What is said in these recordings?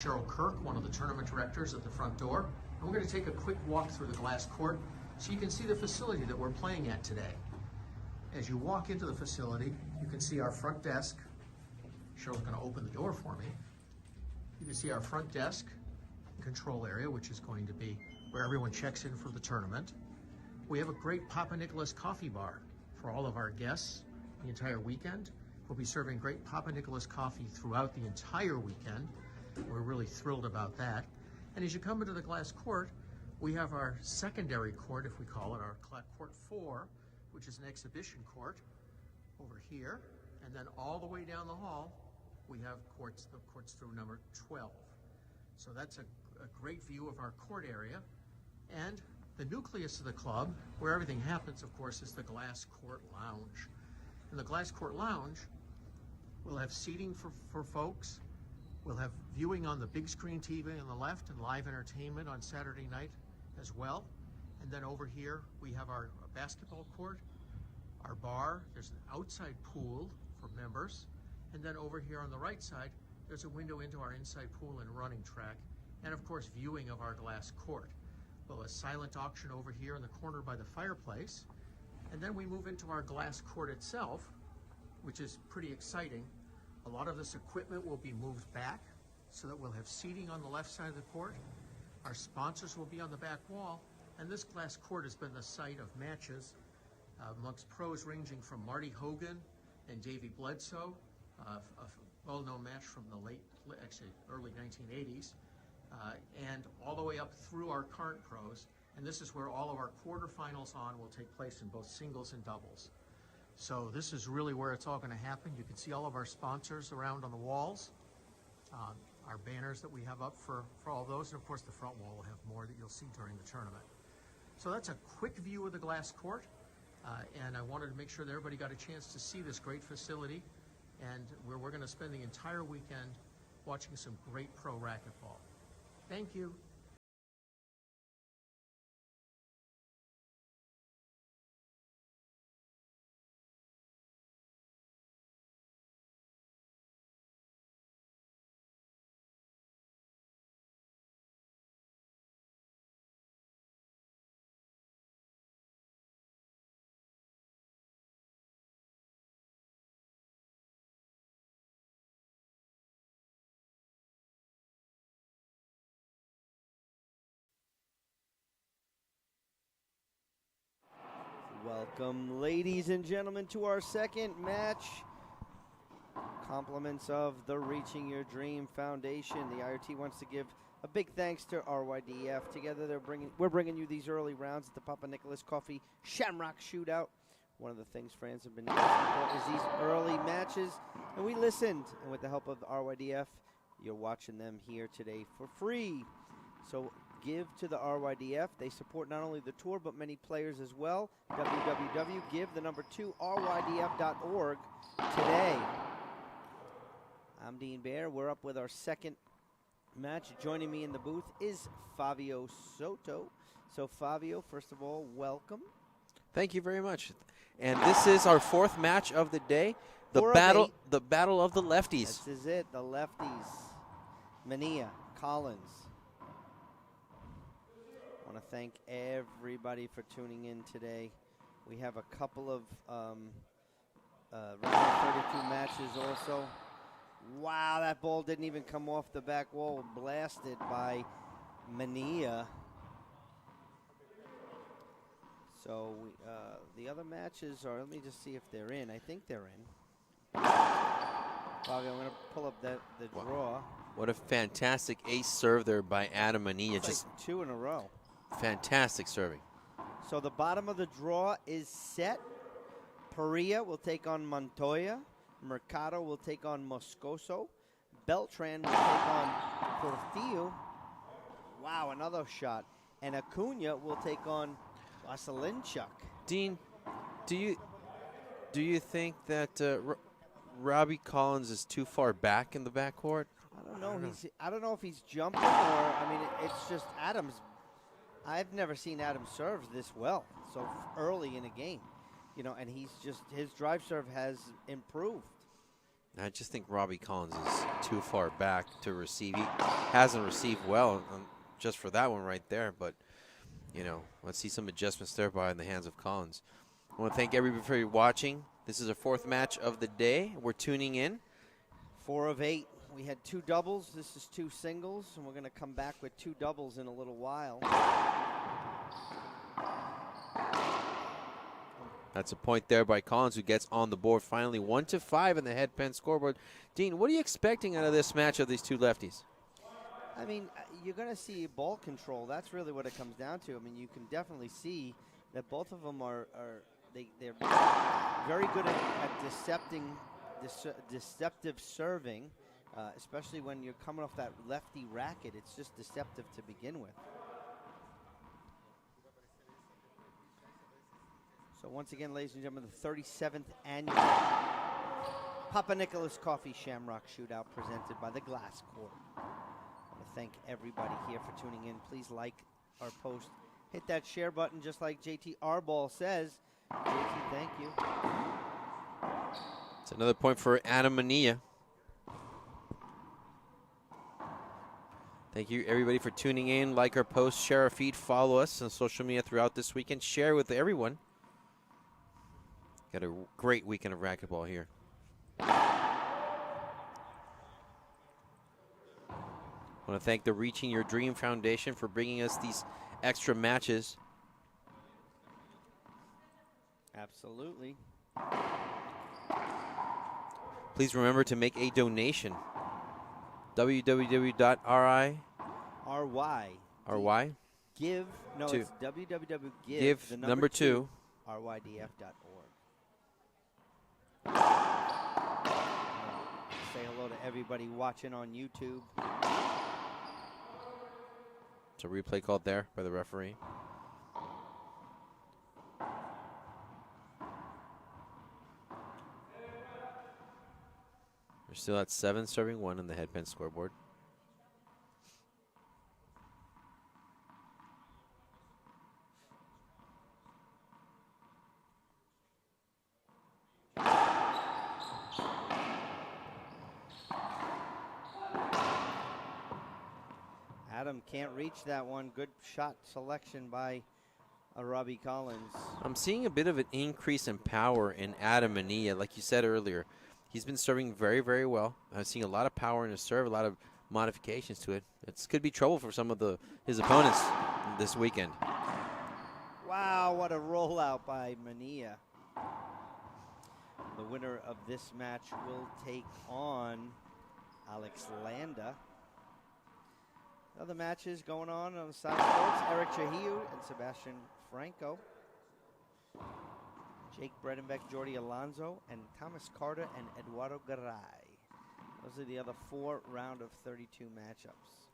Cheryl Kirk, one of the tournament directors at the front door, and we're going to take a quick walk through the glass court so you can see the facility that we're playing at today. As you walk into the facility, you can see our front desk. Cheryl's going to open the door for me. You can see our front desk control area, which is going to be where everyone checks in for the tournament. We have a great PapaNicholas coffee bar for all of our guests the entire weekend. We'll be serving great PapaNicholas coffee throughout the entire weekend. We're really thrilled about that. And as you come into the glass court, we have our secondary court, if we call it, our court 4, which is an exhibition court over here. And then all the way down the hall, we have courts through number 12. So that's a great view of our court area. And the nucleus of the club, where everything happens, of course, is the glass court lounge. In the glass court lounge, we'll have seating for folks. We'll have viewing on the big screen TV on the left and live entertainment on Saturday night as well. And then over here, we have our basketball court, our bar. There's an outside pool for members. And then over here on the right side, there's a window into our inside pool and running track. And of course, viewing of our glass court. We'll have a silent auction over here in the corner by the fireplace. And then we move into our glass court itself, which is pretty exciting. A lot of this equipment will be moved back so that we'll have seating on the left side of the court. Our sponsors will be on the back wall, and this glass court has been the site of matches amongst pros ranging from Marty Hogan and Davey Bledsoe, a well-known match from the early 1980s, and all the way up through our current pros. And this is where all of our quarterfinals will take place in both singles and doubles. So this is really where it's all going to happen. You can see all of our sponsors around on the walls, our banners that we have up for all those, and of course the front wall will have more that you'll see during the tournament. So that's a quick view of the glass court, and I wanted to make sure that everybody got a chance to see this great facility, and where we're going to spend the entire weekend watching some great pro racquetball. Thank you. Welcome, ladies and gentlemen, to our second match. Compliments of the Reaching Your Dream Foundation. The IRT wants to give a big thanks to RYDF. Together, we're bringing you these early rounds at the PapaNicholas Coffee Shamrock Shootout. One of the things fans have been asking for is these early matches, and we listened. And with the help of RYDF, you're watching them here today for free. So give to the RYDF. They support not only the tour, but many players as well. www.give2rydf.org today. I'm Dean Baer. We're up with our second match. Joining me in the booth is Fabio Soto. So, Fabio, first of all, welcome. Thank you very much. And this is our fourth match of the day. The battle of the lefties. This is it, the lefties. Mania, Collins. I want to thank everybody for tuning in today. We have a couple of round 32 matches also. Wow, that ball didn't even come off the back wall. Blasted by Mania. So the other matches are, let me just see if they're in. I think they're in. Bobby, I'm going to pull up the draw. What a fantastic ace serve there by Adam Mania. Just like 2 in a row. Fantastic serving. So the bottom of the draw is set. Perea will take on Montoya. Mercado will take on Moscoso. Beltran will take on Portillo. Wow, another shot. And Acuna will take on Vaselinchuk. Dean, do you think that Robbie Collins is too far back in the backcourt? I don't know. I don't know if he's jumping or, I mean, it's just Adams. I've never seen Adam serve this well so early in a game, you know, and he's just, his drive serve has improved. I just think Robbie Collins is too far back to receive. He hasn't received well just for that one right there, but, you know, let's see some adjustments there by in the hands of Collins. I want to thank everybody for watching. This is our 4th match of the day. We're tuning in. 4 of 8. We had 2 doubles. This is 2 singles, and we're going to come back with 2 doubles in a little while. That's a point there by Collins, who gets on the board finally. 1-5 in the headpen scoreboard. Dean, what are you expecting out of this match of these 2 lefties? I mean, you're going to see ball control. That's really what it comes down to. I mean, you can definitely see that both of them they're very good at deceptive serving, especially when you're coming off that lefty racket. It's just deceptive to begin with. So once again, ladies and gentlemen, the 37th annual PapaNicholas Coffee Shamrock Shootout presented by the Glass Court. I want to thank everybody here for tuning in. Please like our post. Hit that share button just like JT Arball says. JT, thank you. It's another point for Adam Mania. Thank you, everybody, for tuning in. Like our post, share our feed, follow us on social media throughout this weekend. Share with everyone. Got a great weekend of racquetball here. I want to thank the Reaching Your Dream Foundation for bringing us these extra matches. Absolutely. Please remember to make a donation. www.ry. RY. Give. No, Two. it's www.give. Give the number 2. rydf.org. Say hello to everybody watching on YouTube. It's a replay called there by the referee. We're still at 7 serving 1 on the headpen scoreboard. Adam can't reach that one. Good shot selection by Robbie Collins. I'm seeing a bit of an increase in power in Adam Mania. Like you said earlier, he's been serving very, very well. I'm seeing a lot of power in his serve, a lot of modifications to it. It could be trouble for some of his opponents this weekend. Wow, what a rollout by Mania. The winner of this match will take on Alex Landa. Other matches going on the side of courts. Eric Chahiu and Sebastian Franco. Jake Bredenbeck, Jordi Alonso, and Thomas Carter and Eduardo Garay. Those are the other 4 round of 32 matchups.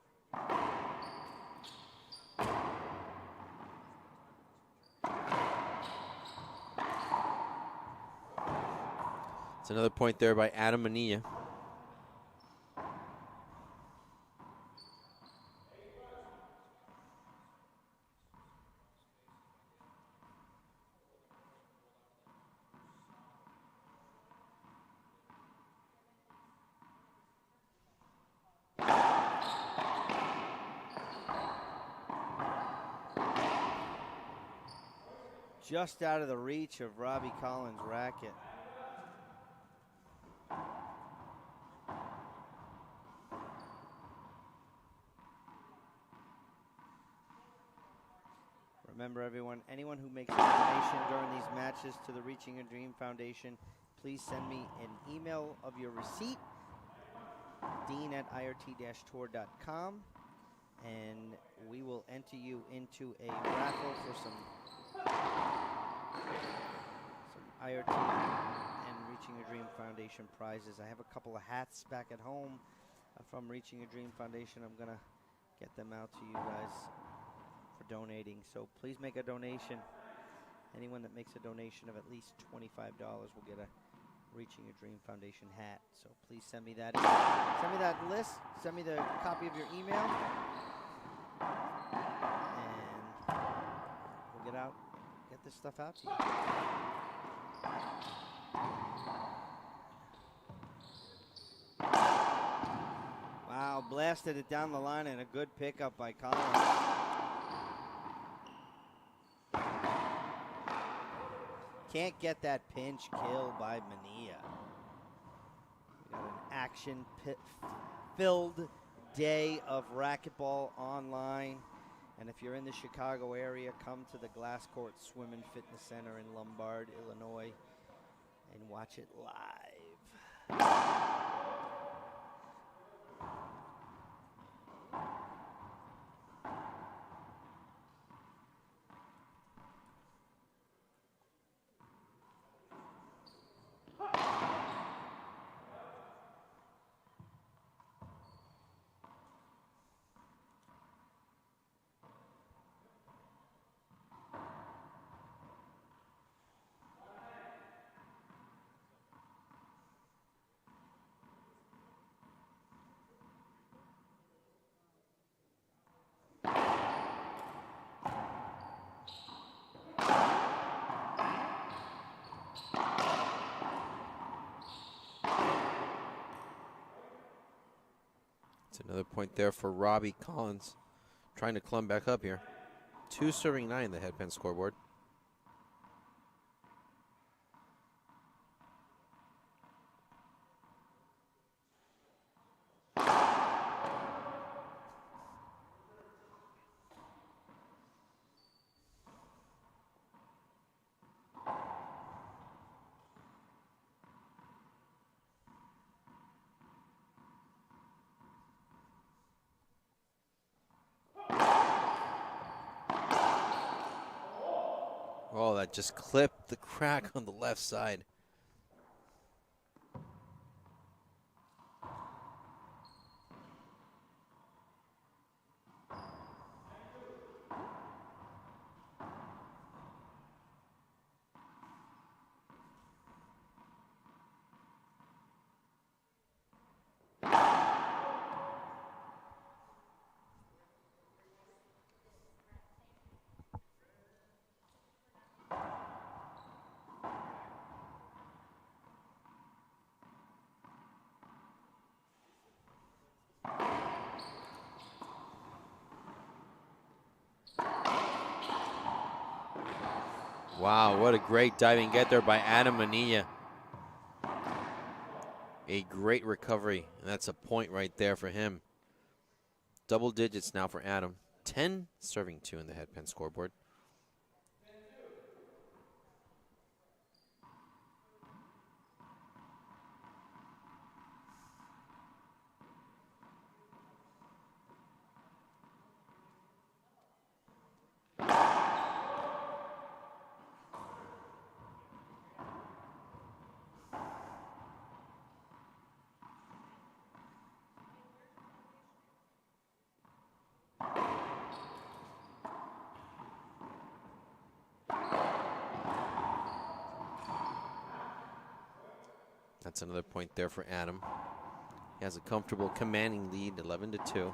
It's another point there by Adam Mania. Just out of the reach of Robbie Collins' racket. Remember, everyone, anyone who makes a donation during these matches to the Reaching Your Dream Foundation, please send me an email of your receipt, dean@irt-tour.com, and we will enter you into a raffle for some IRT and Reaching Your Dream Foundation prizes. I have a couple of hats back at home from Reaching Your Dream Foundation. I'm going to get them out to you guys for donating. So please make a donation. Anyone that makes a donation of at least $25 will get a Reaching Your Dream Foundation hat. So please send me that. Send me that list. Send me the copy of your email. And we'll get this stuff out to you. Wow, blasted it down the line and a good pickup by Collins. Can't get that pinch kill by Mania. We got an action-filled day of racquetball online. And if you're in the Chicago area, come to the Glass Court Swim and Fitness Center in Lombard, Illinois, and watch it live. It's another point there for Robbie Collins, trying to climb back up here. 2 serving 9 the headpin scoreboard. Oh, that just clipped the crack on the left side. Wow, what a great diving get there by Adam Mania. A great recovery, and that's a point right there for him. Double digits now for Adam. 10 serving 2 in the headpin scoreboard. That's another point there for Adam. He has a comfortable commanding lead, 11-2.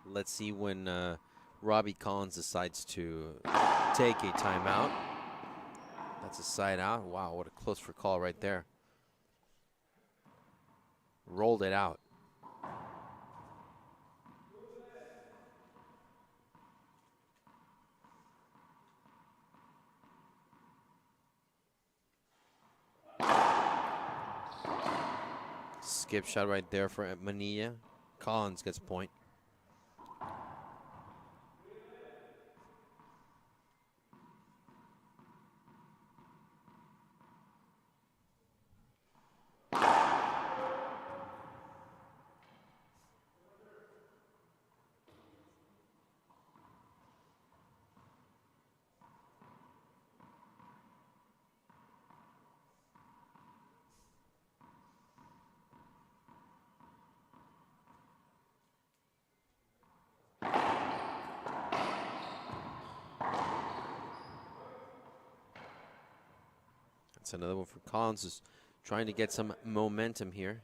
Let's see when Robbie Collins decides to take a timeout. That's a side out. Wow, what a close for call right there. Rolled it out. Skip shot right there for Mania. Collins gets a point. That's another one for Collins, is trying to get some momentum here.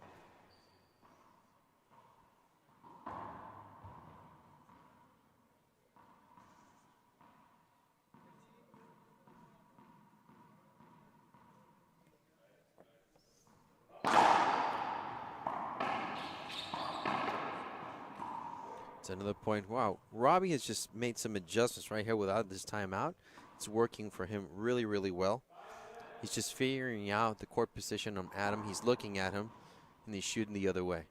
It's another point. Wow, Robbie has just made some adjustments right here without this timeout. It's working for him really, really well. He's just figuring out the court position on Adam. He's looking at him, and he's shooting the other way.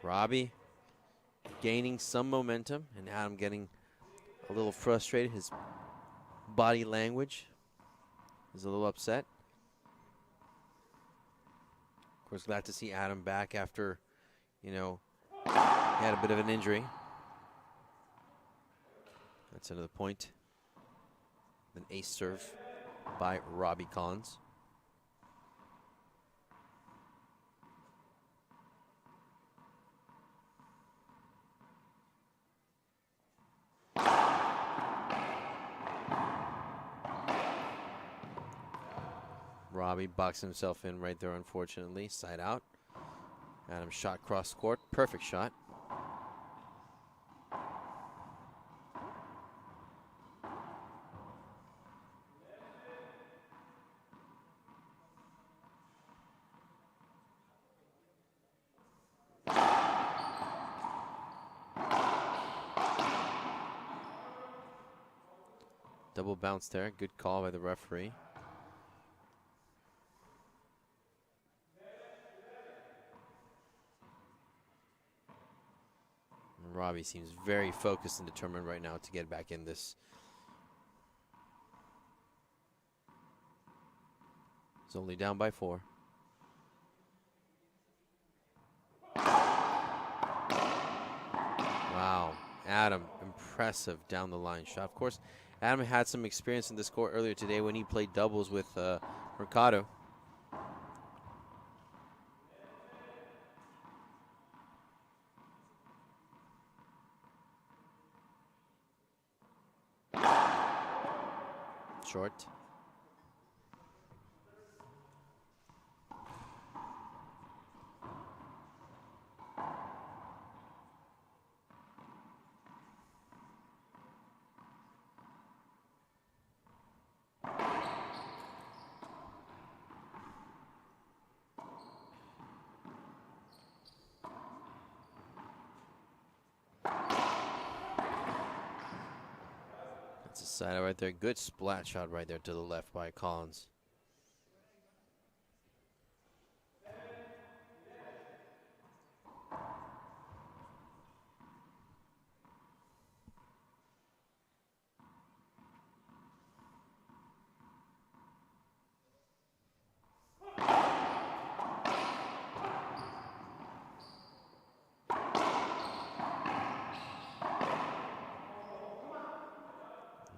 Robbie gaining some momentum, and Adam getting a little frustrated. His body language is a little upset. Of course, glad to see Adam back after, you know, he had a bit of an injury. That's another point. An ace serve by Robbie Collins. Robbie boxed himself in right there, unfortunately. Side out. Adam shot cross court. Perfect shot. Double bounce there. Good call by the referee. Robbie seems very focused and determined right now to get back in this. He's only down by 4. Wow, Adam, impressive down the line shot. Of course, Adam had some experience in this court earlier today when he played doubles with Mercado. Short. That's a side out right there. Good splat shot right there to the left by Collins.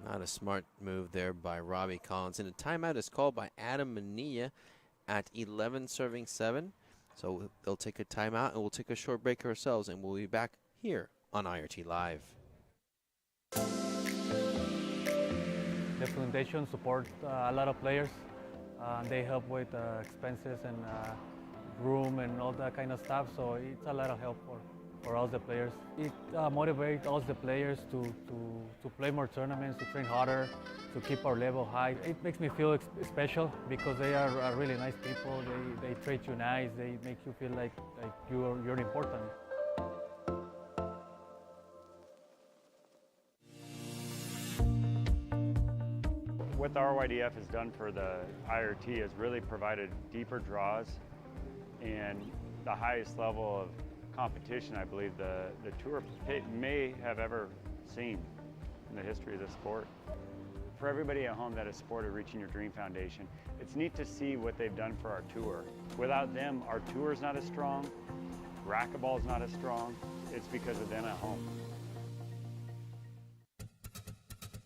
Not a smart move there by Robbie Collins. And a timeout is called by Adam Mania at 11 serving 7. So they'll take a timeout and we'll take a short break ourselves, and we'll be back here on IRT Live. The foundation supports a lot of players. They help with expenses and room and all that kind of stuff. So it's a lot of help for us, the players. It motivates us, the players, to play more tournaments, to train harder, to keep our level high. It makes me feel special because they are really nice people. They treat you nice. They make you feel like you're important. What the RYDF has done for the IRT has really provided deeper draws and the highest level of competition I believe the tour may have ever seen in the history of the sport. For everybody at home that has supported Reaching Your Dream Foundation, it's neat to see what they've done for our tour. Without them, our tour is not as strong, racquetball is not as strong. It's because of them at home.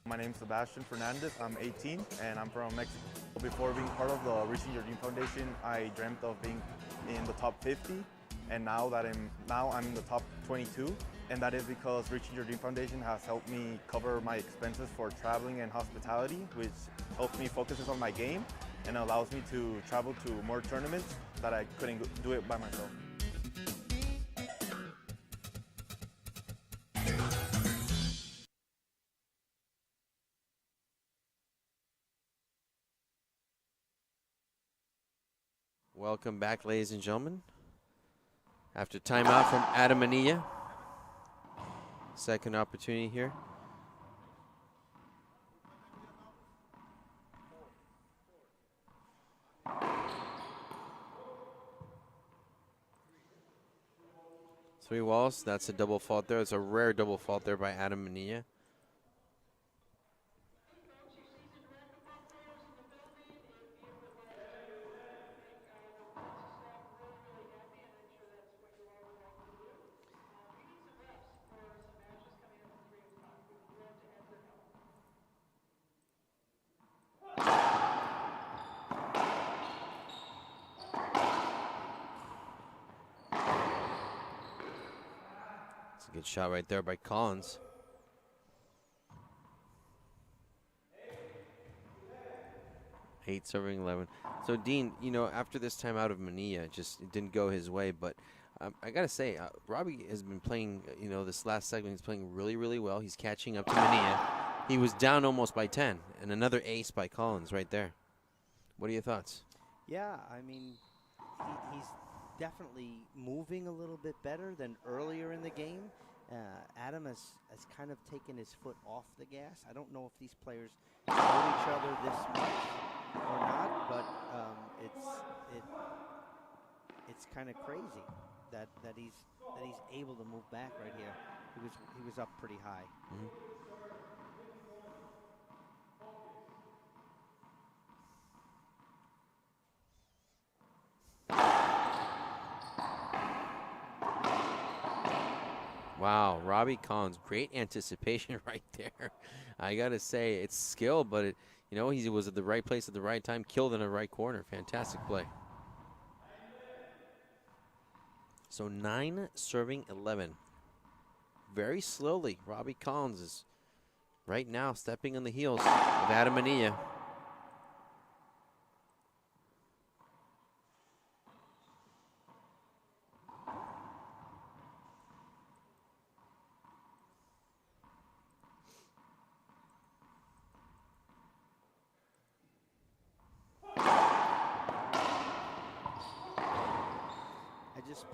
My name is Sebastian Fernandez. I'm 18 and I'm from Mexico. Before being part of the Reaching Your Dream Foundation, I dreamt of being in the top 50, and now I'm in the top 22, and that is because Reaching Your Dream Foundation has helped me cover my expenses for traveling and hospitality, which helps me focus on my game and allows me to travel to more tournaments that I couldn't do it by myself. Welcome back, ladies and gentlemen. After timeout from Adam Mania. Second opportunity here. Three walls. That's a double fault there. It's a rare double fault there by Adam Mania. Good shot right there by Collins. Eight serving 11. So Dean, you know, after this time out of Mania, it didn't go his way. But I gotta say, Robbie has been playing. You know, this last segment he's playing really, really well. He's catching up to Mania. He was down almost by 10, and another ace by Collins right there. What are your thoughts? Yeah, I mean, he's definitely moving a little bit better than earlier in the game. Adam has kind of taken his foot off the gas. I don't know if these players know each other this much or not, but it's kind of crazy that he's able to move back right here. He was up pretty high. Mm-hmm. Wow, Robbie Collins, great anticipation right there. I gotta say, it's skill, but he was at the right place at the right time, killed in the right corner. Fantastic play. So 9 serving 11. Very slowly, Robbie Collins is right now stepping on the heels of Adam Mania.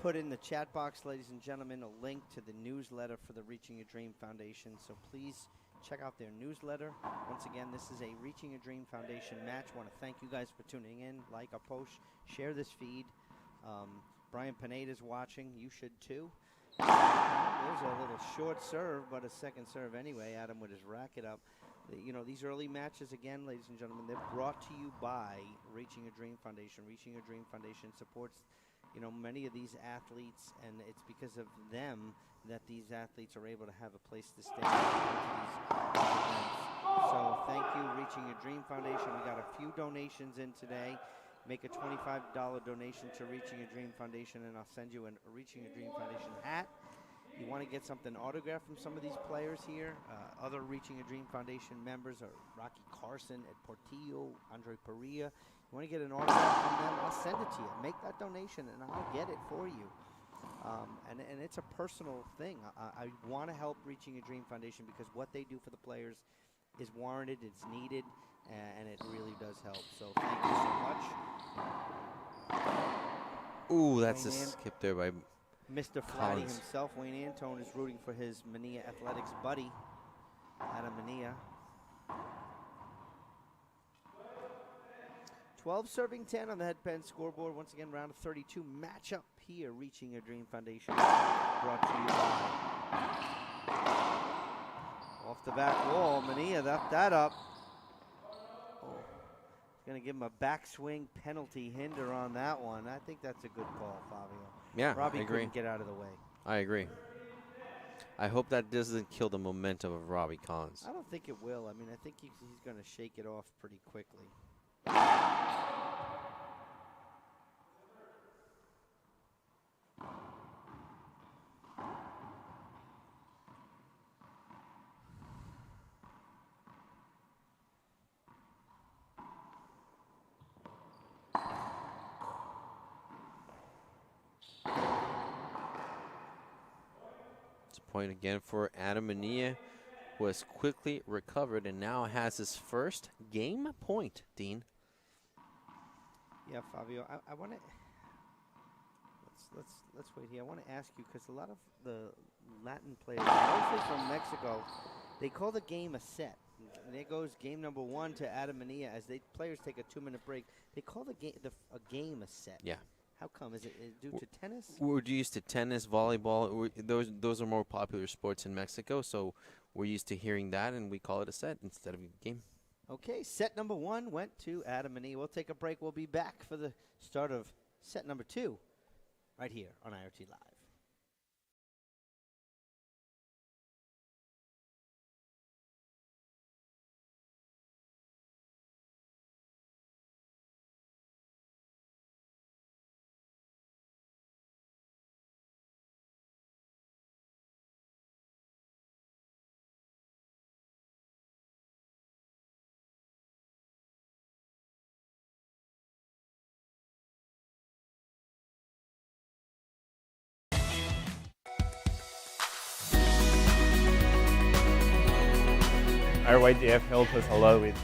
Put in the chat box, ladies and gentlemen, a link to the newsletter for the Reaching Your Dream Foundation. So please check out their newsletter. Once again, this is a Reaching Your Dream Foundation match. I want to thank you guys for tuning in. Like our post, share this feed. Brian Pineda's watching. You should too. There's a little short serve, but a second serve anyway. Adam with his racket up. These early matches, again, ladies and gentlemen, they're brought to you by Reaching Your Dream Foundation. Reaching Your Dream Foundation supports many of these athletes, and it's because of them that these athletes are able to have a place to stay. So thank you, Reaching Your Dream Foundation. We got a few donations in today. Make a $25 donation to Reaching Your Dream Foundation, and I'll send you a Reaching Your Dream Foundation hat. You want to get something autographed from some of these players here. Other Reaching Your Dream Foundation members are Rocky Carson, Ed Portillo, Andre Perea. You want to get an autograph from them, I'll send it to you. Make that donation, and I'll get it for you. And it's a personal thing. I want to help Reaching Your Dream Foundation because what they do for the players is warranted, it's needed, and it really does help. So thank you so much. Ooh, that's a skip there by Mr. Flatty himself, Wayne Antone, is rooting for his Mania Athletics buddy, Adam Mania. 12 serving 10 on the headpen scoreboard. Once again, round of 32 matchup here, Reaching Your Dream Foundation. Brought to you by. Off the back wall, Mania left that up. Oh, going to give him a backswing penalty hinder on that one. I think that's a good call, Fabio. Yeah, Robbie I agree. couldn't get out of the way. I agree. I hope that doesn't kill the momentum of Robbie Collins. I don't think it will. I mean, I think he's going to shake it off pretty quickly. It's a point again for Adam Mania, who has quickly recovered and now has his first game point, Dean. Yeah, Fabio, I want to let's wait here. I want to ask you because a lot of the Latin players, mostly from Mexico, they call the game a set. And there goes game number 1 to Adam Mania as players take a 2-minute break. They call a game a set. Yeah. How come? Is it due to tennis? We're used to tennis, volleyball. Those are more popular sports in Mexico, so we're used to hearing that, and we call it a set instead of a game. Okay, set number 1 went to Adam Mania. We'll take a break. We'll be back for the start of set number 2 right here on IRT Live. RYDF helps us a lot with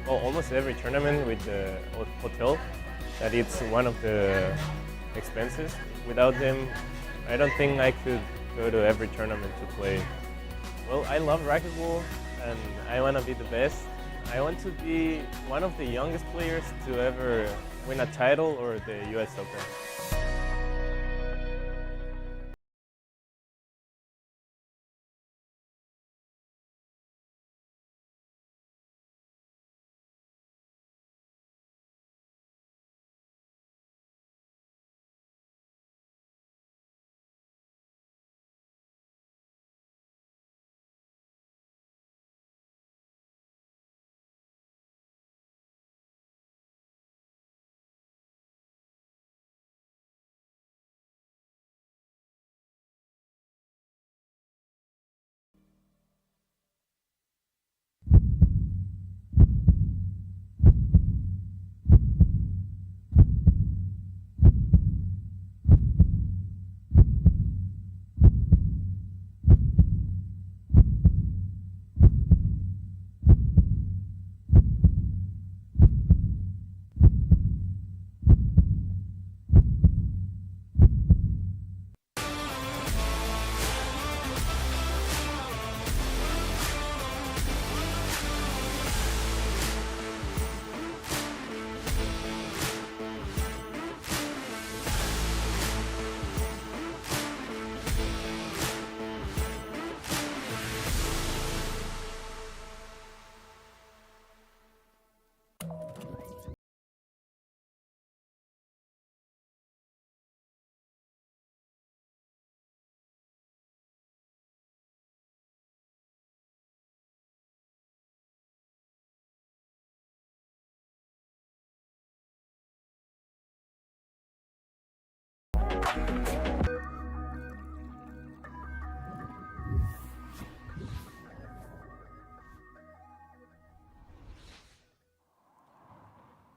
almost every tournament with the hotel. That it's one of the expenses. Without them, I don't think I could go to every tournament to play. Well, I love racquetball and I want to be the best. I want to be one of the youngest players to ever win a title or the US Open.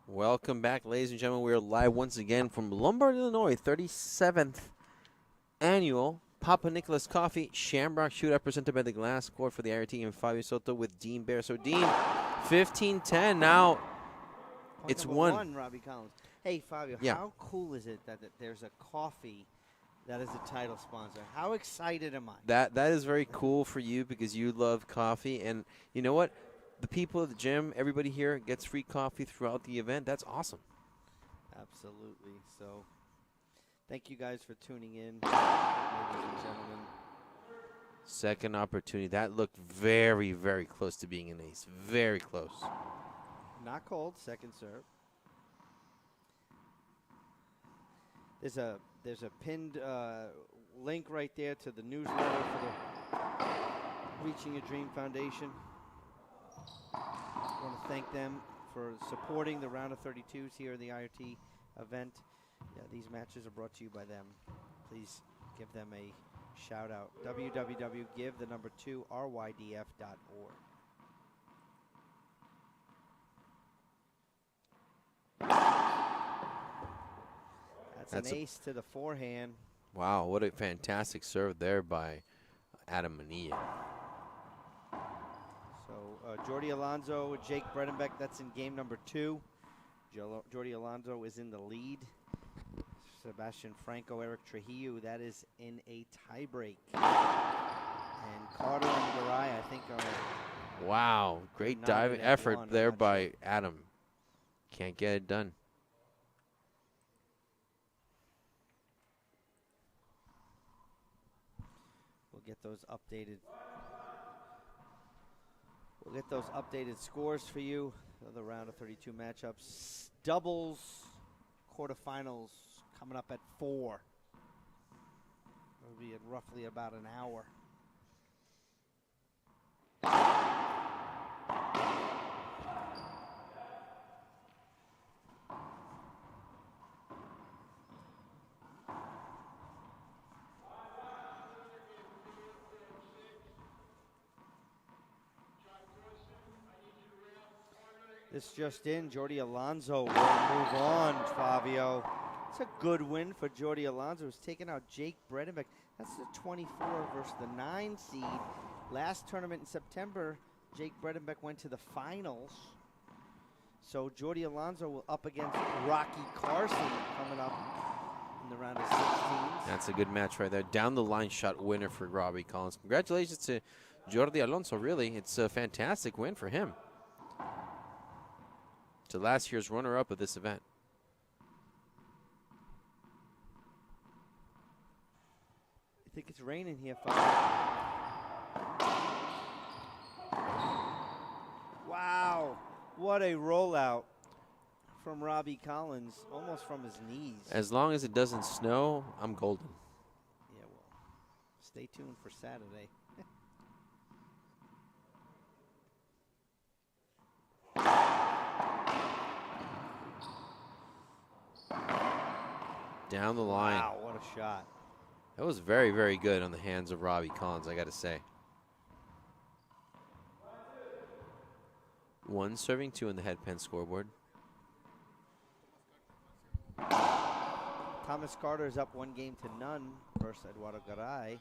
Welcome back, ladies and gentlemen. We are live once again from Lombard, Illinois, 37th annual PapaNicholas Coffee Shamrock Shootout presented by the Glass Court for the IRT and Fabio Soto with Dean Bear. So, Dean, 15-10 now. It's one. Robbie Collins. Hey, Fabio, Yeah. How cool is it that there's a coffee that is a title sponsor? How excited am I? That is very cool for you because you love coffee. And you know what? The people at the gym, everybody here gets free coffee throughout the event. That's awesome. Absolutely. So, thank you guys for tuning in, ladies and gentlemen. Second opportunity. That looked very, very close to being an ace. Very close. Not cold. Second serve. There's a pinned link right there to the newsletter for the Reaching Your Dream Foundation. I want to thank them for supporting the round of 32s here in the IRT event. Yeah, these matches are brought to you by them. Please give them a shout out. www.give2rydf.org. That's an ace to the forehand. Wow, what a fantastic serve there by Adam Mania. So Jordi Alonso, Jake Bredenbeck, that's in game number 2. Jordi Alonso is in the lead. Sebastian Franco, Eric Trujillo. That is in a tiebreak. And Carter and Garay, I think, are... Wow, great United diving at effort one, I'm there not by sure. Adam. Can't get it done. We'll get those updated. We'll get those updated scores for you. Another round of 32 matchups. Doubles quarterfinals coming up at 4. It'll be at roughly about an hour. This just in, Jordi Alonso will move on, Flavio. It's a good win for Jordi Alonso. He's taking out Jake Bredenbeck. That's the 24 versus the 9 seed. Last tournament in September, Jake Bredenbeck went to the finals. So Jordi Alonso will up against Rocky Carson coming up in the round of 16. That's a good match right there. Down the line shot winner for Robbie Collins. Congratulations to Jordi Alonso, really. It's a fantastic win for him. To last year's runner-up of this event. I think it's raining here, Flavio. Wow, what a rollout from Robbie Collins, almost from his knees. As long as it doesn't snow, I'm golden. Yeah, well, stay tuned for Saturday. Down the line. Wow, what a shot. That was very, very good on the hands of Robbie Collins, I got to say. 1 serving, 2 in the headpen scoreboard. Thomas Carter is up 1 game to none versus Eduardo Garay.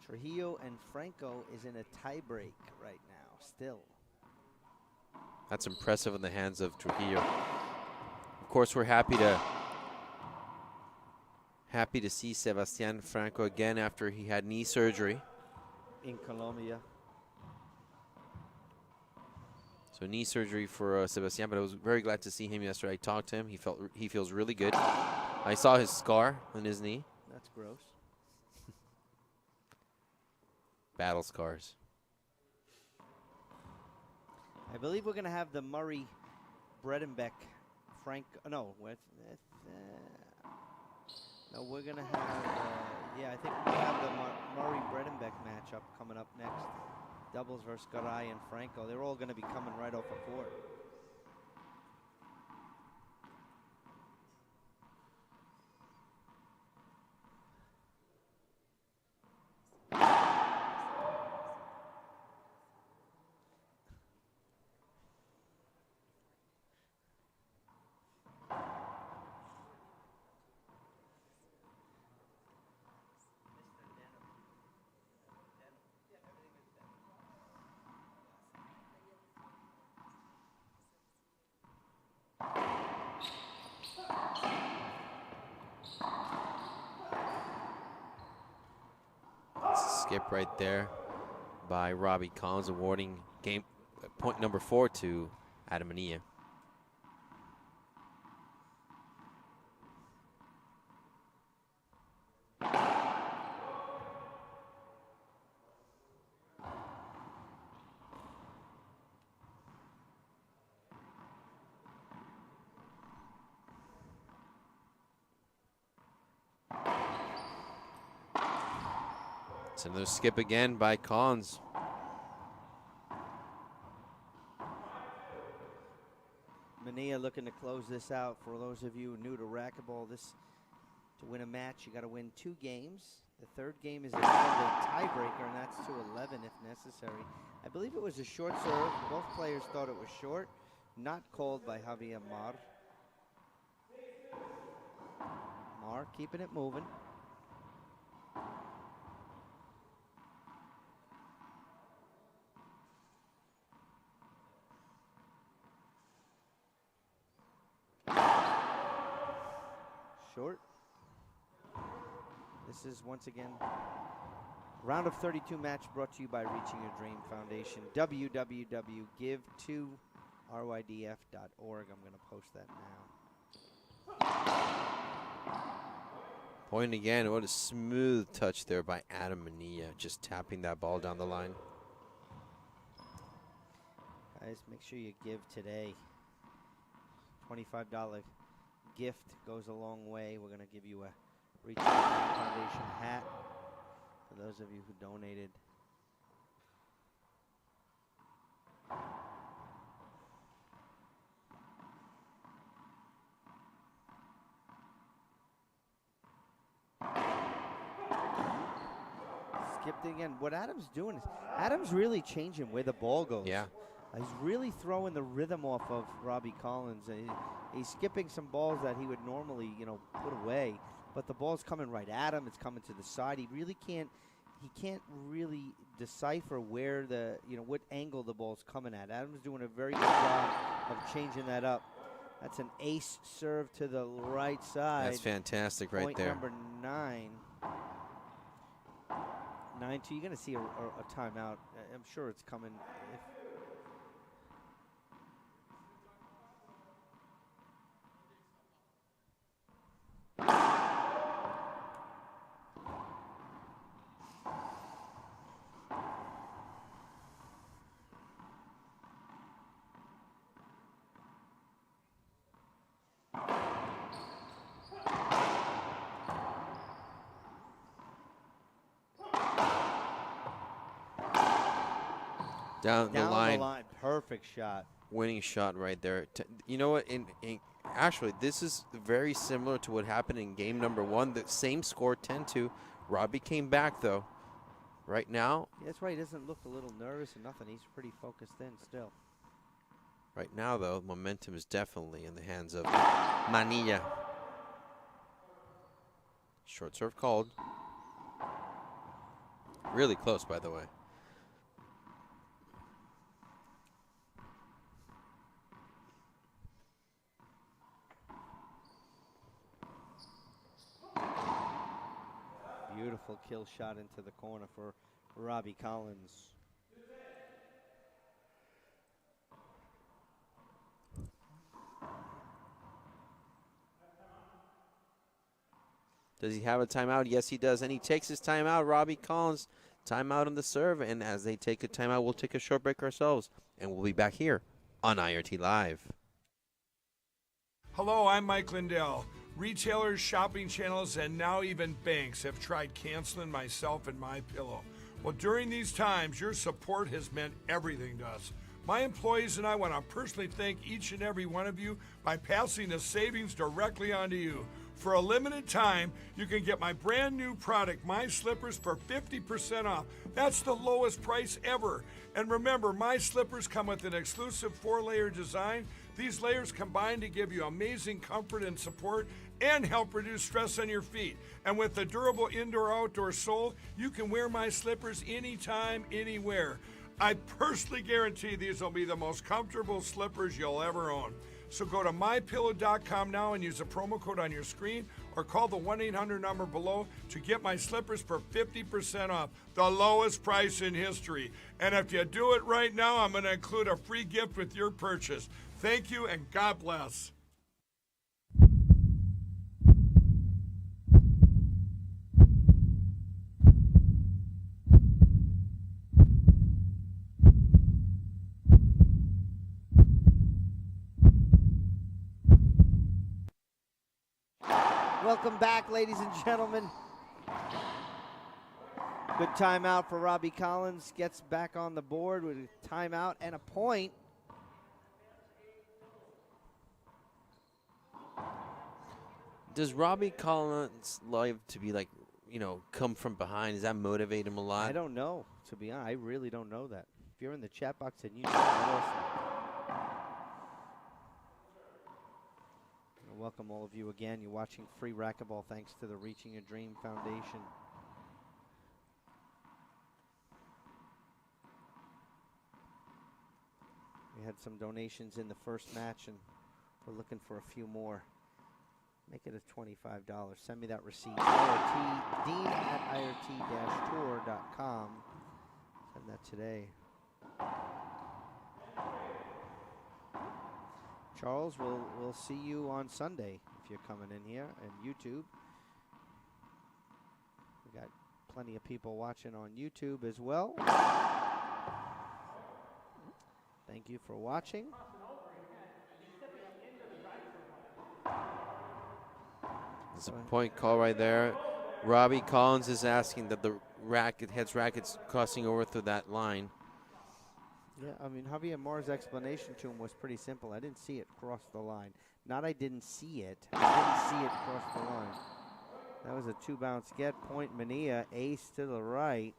Trujillo and Franco is in a tiebreak right now, still. That's impressive in the hands of Trujillo. Of course, we're happy to see Sebastian Franco again after he had knee surgery. In Colombia. So knee surgery for Sebastian, but I was very glad to see him yesterday. I talked to him. He feels really good. I saw his scar on his knee. That's gross. Battle scars. I believe we're going to have the Murray Bredenbeck no, we're going to have, I think we're going to have the Murray Bredenbeck matchup coming up next. Doubles versus Garay and Franco. They're all going to be coming right off the court. Skip right there by Robbie Collins, awarding game point number 4 to Adam Mania. It's another skip again by Collins. Mania looking to close this out. For those of you new to racquetball, to win a match, you got to win 2 games. The 3rd game is a tiebreaker, and that's to 11 if necessary. I believe it was a short serve. Both players thought it was short. Not called by Javier Mar. Mar keeping it moving. short. This is, once again, round of 32 match brought to you by Reaching Your Dream Foundation. www.give2rydf.org. I'm going to post that now. Point again. What a smooth touch there by Adam Mania, just tapping that ball down the line. Guys, make sure you give today. $25 gift goes a long way. We're going to give you a Reaching Your Dream Foundation hat for those of you who donated. Skipped it again. What Adam's doing is Adam's really changing where the ball goes. Yeah. He's really throwing the rhythm off of Robbie Collins. He's skipping some balls that he would normally, put away, but the ball's coming right at him. It's coming to the side. He really can't. He can't really decipher where what angle the ball's coming at. Adam's doing a very good job of changing that up. That's an ace serve to the right side. That's fantastic right there. Point number 9. 9-2. You're going to see a timeout. I'm sure it's coming. Down the line. Perfect shot. Winning shot right there. You know what? Actually, this is very similar to what happened in game number 1. The same score, 10-2. Robbie came back, though. Right now. Yeah, that's why he doesn't look a little nervous or nothing. He's pretty focused in still. Right now, though, momentum is definitely in the hands of Mania. Short serve called. Really close, by the way. Beautiful kill shot into the corner for Robbie Collins. Does he have a timeout? Yes, he does. And he takes his timeout. Robbie Collins, timeout on the serve. And as they take a timeout, we'll take a short break ourselves. And we'll be back here on IRT Live. Hello, I'm Mike Lindell. Retailers, shopping channels, and now even banks have tried canceling myself and MyPillow. Well, during these times, your support has meant everything to us. My employees and I want to personally thank each and every one of you by passing the savings directly on to you. For a limited time, you can get my brand new product, My Slippers, for 50% off. That's the lowest price ever. And remember, My Slippers come with an exclusive 4-layer design. These layers combine to give you amazing comfort and support and help reduce stress on your feet. And with the durable indoor-outdoor sole, you can wear My Slippers anytime, anywhere. I personally guarantee these will be the most comfortable slippers you'll ever own. So go to MyPillow.com now and use the promo code on your screen or call the 1-800 number below to get My Slippers for 50% off, the lowest price in history. And if you do it right now, I'm going to include a free gift with your purchase. Thank you and God bless. Welcome back, ladies and gentlemen. Good timeout for Robbie Collins. Gets back on the board with a timeout and a point. Does Robbie Collins love to be like, come from behind? Does that motivate him a lot? I don't know, to be honest. I really don't know that. If you're in the chat box and you know, awesome. Welcome all of you again. You're watching Free Racquetball thanks to the Reaching Your Dream Foundation. We had some donations in the first match, and we're looking for a few more. Make it a $25. Send me that receipt. IRT, Dean at IRT-tour.com. Send that today. Charles, we'll see you on Sunday if you're coming in here and YouTube. We got plenty of people watching on YouTube as well. Thank you for watching. There's a point call right there. Robbie Collins is asking that the rackets crossing over through that line. Yeah, I mean, Javier Mar's explanation to him was pretty simple. I didn't see it cross the line. Not I didn't see it. I didn't see it cross the line. That was a 2-bounce get. Point Mania, ace to the right.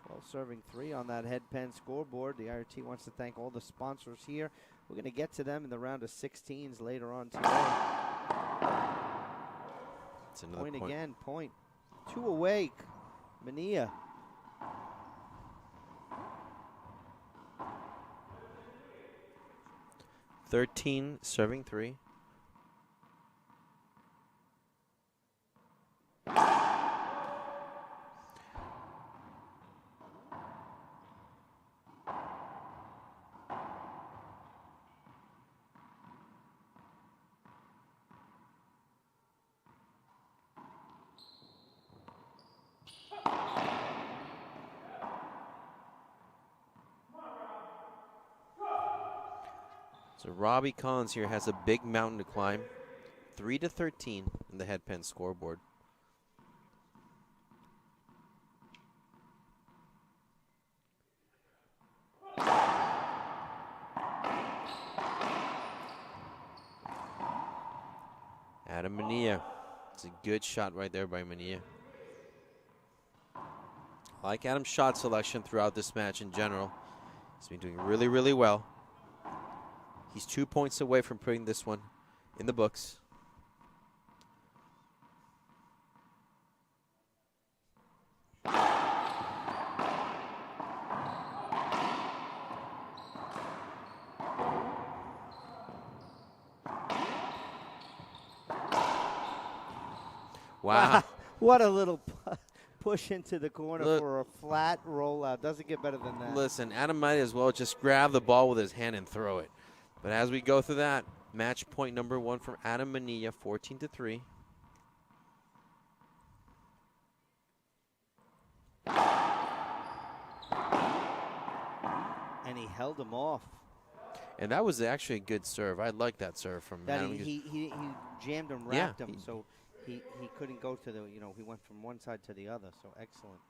12 serving 3 on that head pen scoreboard. The IRT wants to thank all the sponsors here. We're going to get to them in the round of 16s later on today. It's another Point again, point. 2 away, Mania. $13 serving 3. So Robbie Collins here has a big mountain to climb. 3-13 in the head pen scoreboard. Adam Mania. It's a good shot right there by Mania. I like Adam's shot selection throughout this match in general. He's been doing really, really well. He's 2 points away from putting this one in the books. Wow. What a little push into the corner Look, for a flat rollout. Doesn't get better than that. Listen, Adam might as well just grab the ball with his hand and throw it. But as we go through that, match point number 1 from Adam Mania, 14-3. And he held him off. And that was actually a good serve. I like that serve from That Adam. he jammed him, Yeah, wrapped him, so he couldn't go to the, he went from one side to the other, so excellent.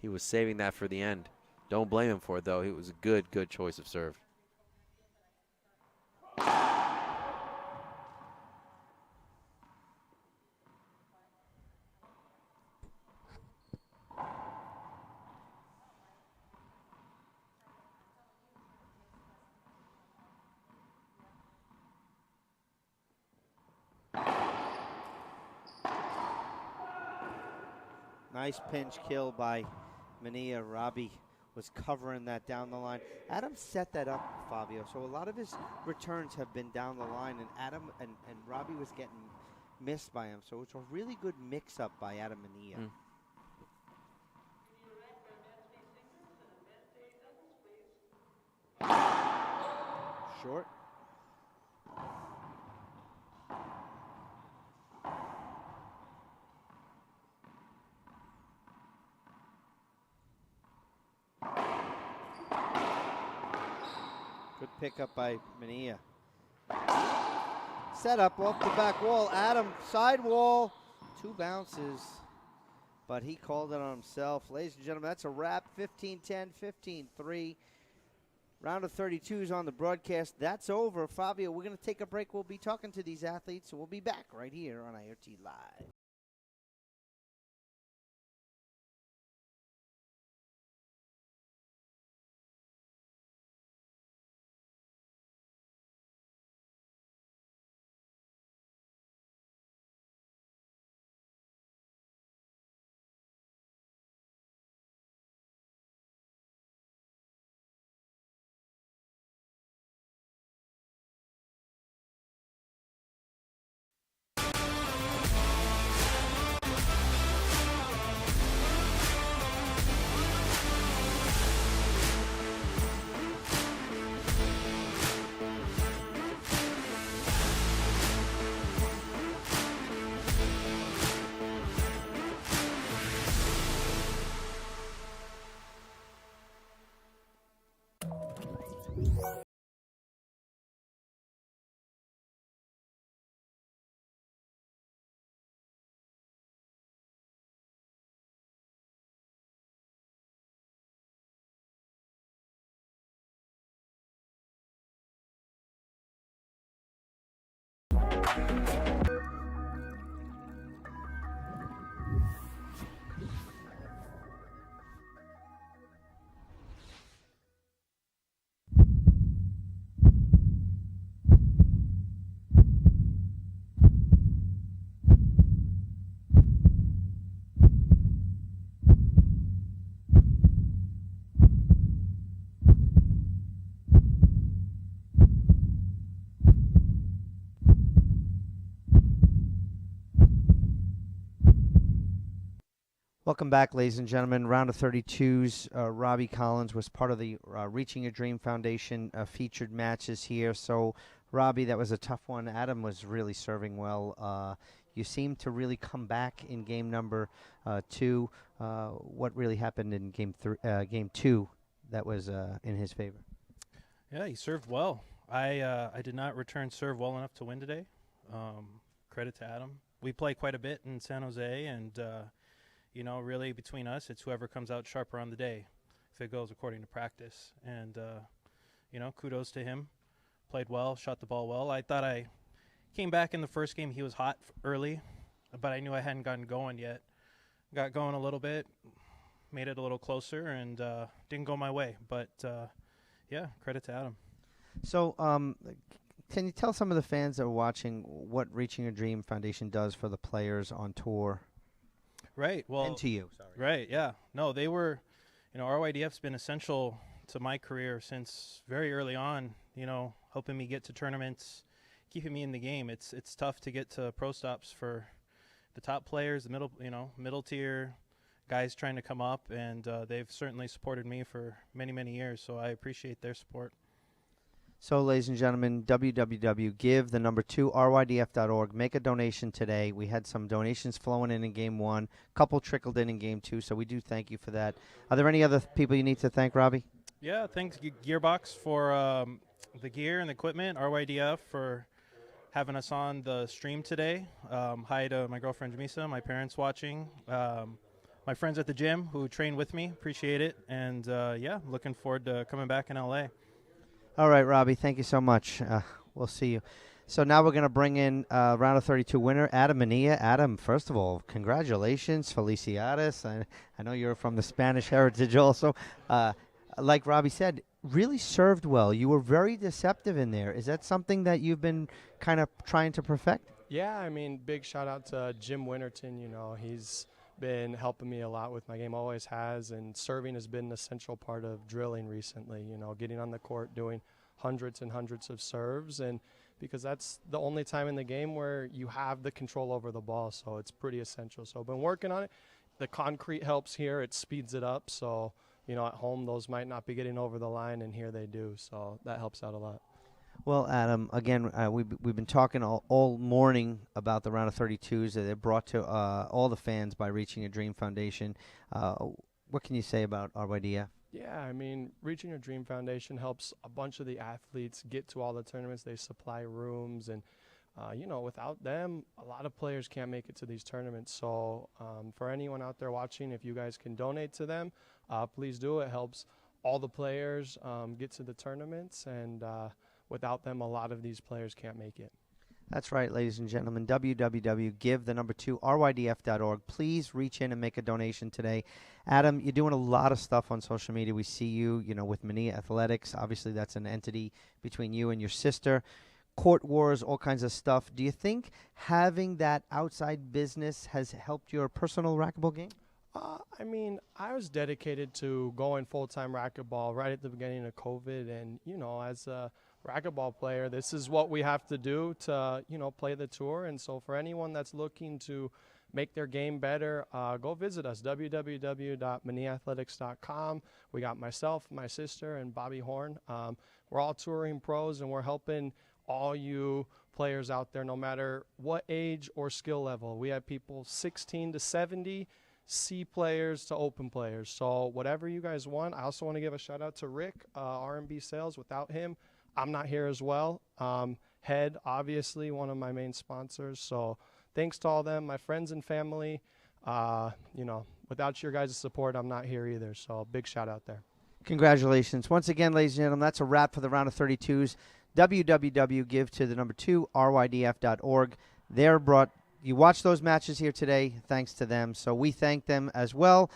He was saving that for the end. Don't blame him for it, though. It was a good choice of serve. Nice pinch kill by Mania. Robbie was covering that down the line. Adam set that up, Fabio, so a lot of his returns have been down the line, and Adam and Robbie was getting missed by him, so it's a really good mix-up by Adam Mania. Short. Good pickup by Mania. Set up off the back wall. Adam, side wall. 2 bounces. But he called it on himself. Ladies and gentlemen, that's a wrap. 15-10, 15-3. Round of 32 is on the broadcast. That's over. Fabio, we're going to take a break. We'll be talking to these athletes, so we'll be back right here on IRT Live. Welcome back, ladies and gentlemen. Round of 32s. Robbie Collins was part of the Reaching Your Dream Foundation featured matches here. So, Robbie, that was a tough one. Adam was really serving well. You seemed to really come back in game number 2. What really happened in game 2 that was in his favor? Yeah, he served well. I did not return serve well enough to win today. Credit to Adam. We play quite a bit in San Jose, and you know, really between us, it's whoever comes out sharper on the day, if it goes according to practice. And, you know, kudos to him. Played well, shot the ball well. I thought I came back in the first game. He was hot early, but I knew I hadn't gotten going yet. Got going a little bit, made it a little closer, and didn't go my way. But, yeah, credit to Adam. So, can you tell some of the fans that are watching what Reaching Your Dream Foundation does for the players on tour? Right. Well, and to you, sorry. Right, yeah. No, they were, you know, RYDF's been essential to my career since very early on, you know, helping me get to tournaments, keeping me in the game. It's tough to get to pro stops for the top players, the middle tier guys trying to come up, and they've certainly supported me for many, many years, so I appreciate their support. So, ladies and gentlemen, www.give2rydf.org. Make a donation today. We had some donations flowing in game 1. A couple trickled in game 2, so we do thank you for that. Are there any other people you need to thank, Robbie? Yeah, thanks Gearbox for the gear and the equipment, RYDF for having us on the stream today. Hi to my girlfriend, Jamisa, my parents watching, my friends at the gym who train with me. Appreciate it. And, yeah, looking forward to coming back in L.A. All right, Robbie, thank you so much. We'll see you. So now we're going to bring in round of 32 winner, Adam Mania. Adam, first of all, congratulations, Felicidades. I know you're from the Spanish heritage also. Like Robbie said, really served well. You were very deceptive in there. Is that something that you've been kind of trying to perfect? Yeah, I mean, big shout out to Jim Winterton. You know, he's been helping me a lot with my game, always has, and serving has been an essential part of drilling recently, you know, getting on the court, doing hundreds and hundreds of serves, and because that's the only time in the game where you have the control over the ball, so it's pretty essential. So I've been working on it. The concrete helps here. It speeds it up, so, you know, at home those might not be getting over the line, and here they do, so that helps out a lot. Well, Adam, again, we've been talking all morning about the round of 32s that they're brought to all the fans by Reaching Your Dream Foundation. What can you say about RYDF? Yeah, I mean, Reaching Your Dream Foundation helps a bunch of the athletes get to all the tournaments. They supply rooms, and, you know, without them, a lot of players can't make it to these tournaments. So for anyone out there watching, if you guys can donate to them, please do. It helps all the players get to the tournaments, and without them, a lot of these players can't make it. That's right, ladies and gentlemen. www.give2rydf.org. Please reach in and make a donation today. Adam, you're doing a lot of stuff on social media. We see you, you know, with Mania Athletics. Obviously, that's an entity between you and your sister. Court wars, all kinds of stuff. Do you think having that outside business has helped your personal racquetball game? I mean, I was dedicated to going full-time racquetball right at the beginning of COVID, and, you know, as a racquetball player, this is what we have to do to, you know, play the tour. And so for anyone that's looking to make their game better, go visit us, www.maniaathletics.com. We got myself, my sister, and Bobby Horn. We're all touring pros, and we're helping all you players out there, no matter what age or skill level. We have people 16 to 70, C players to open players. So whatever you guys want. I also want to give a shout out to Rick, R&B Sales. Without him, I'm not here as well. Head, obviously, one of my main sponsors. So thanks to all them, my friends and family. You know, without your guys' support, I'm not here either. So big shout out there. Congratulations. Once again, ladies and gentlemen, that's a wrap for the round of 32s. www.give2rydf.org. You watch those matches here today thanks to them, so we thank them as well.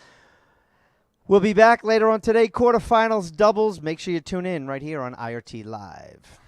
We'll be back later on today, quarterfinals, doubles. Make sure you tune in right here on IRT Live.